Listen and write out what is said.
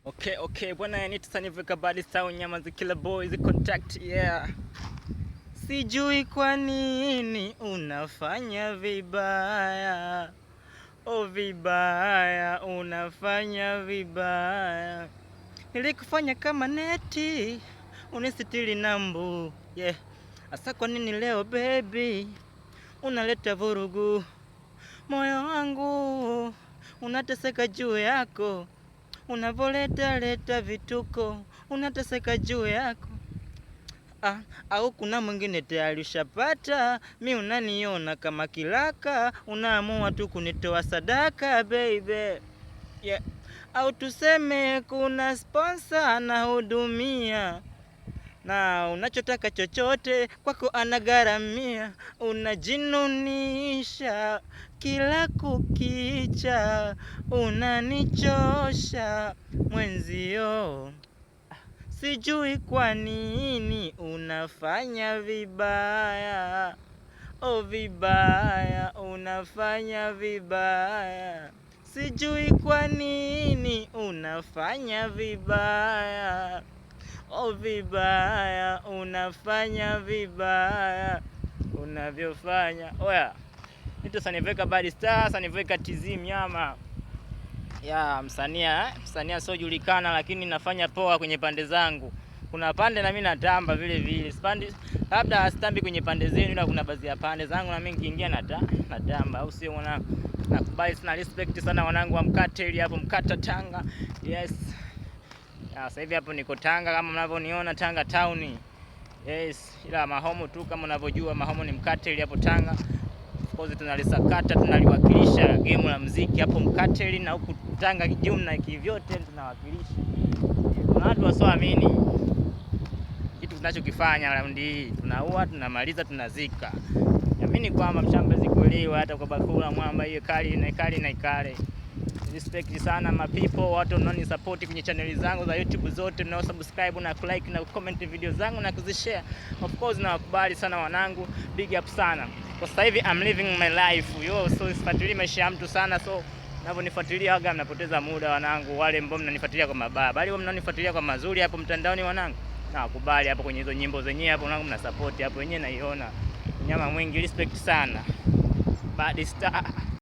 Okay, bwana nitasaniweka badi sawa nyama za kila boys contact yeah. Sijui kwa nini unafanya vibaya. Vibaya, unafanya vibaya. Nilikufanya kama neti, unisitiri nambu yeah. Asa kwa nini leo baby unaleta vurugu? Moyo wangu unateseka juu yako. Unavoleta vituko, unateseka juu yako. Au kuna mwingine tayari ushapata? Mi unaniona kama kilaka, unaamua tu kunitoa sadaka baby yeah. Au tuseme kuna sponsor anahudumia, na unachotaka chochote kwako anagharamia. Unajinunisha kila kukicha, unanichosha mwenzio. Sijui kwa nini unafanya vibaya. Vibaya, unafanya vibaya. Sijui kwa nini unafanya vibaya. Vibaya, unafanya vibaya. Unavyofanya oya nito saniveka bad star, saniveka TZ mnyama ya msania sio julikana, lakini nafanya poa kwenye pande zangu. Kuna pande na mimi natamba vile vile. Sipandi labda sitambi kwenye pande zenu, ila kuna baadhi ya pande zangu na mimi nikiingia natamba, au sio mwanangu? Nakubali sana, respect sana wanangu wa Mkata ili hapo Mkata Tanga. Yes. Sasa hivi hapo niko Tanga kama mnavyoniona, Tanga town. Yes, ila mahomo tu kama unavyojua mahomo ni Mkata ili hapo Tanga. Of course tunalisakata, tunaliwakilisha game la muziki hapo Mkata ili na huku Tanga kijumla kivyote tunawakilisha. Kuna watu wasioamini kitu tunachokifanya round hii. Tunaua, tunamaliza, tunazika. Naamini kwamba mshambazi kuelewa hata kwa bakula mwamba hiyo kali na ikale. Respect sana my people, watu mnaoni support kwenye channel zangu za YouTube zote, mnao subscribe na like na comment video zangu na kuzishare. Of course na wakubali sana wanangu, big up sana. Kwa sasa hivi I'm living my life. So sifuatilii maisha ya mtu sana, so mnaponifuatilia waga mnapoteza muda wanangu. Wale ambao mnanifuatilia kwa mabaya, bali wao mnanifuatilia kwa mazuri hapo mtandaoni wanangu. Na wakubali hapo kwenye hizo nyimbo zenyewe hapo wanangu, mna support hapo wenyewe naiona. Nyama mwingi, respect sana. Bad star.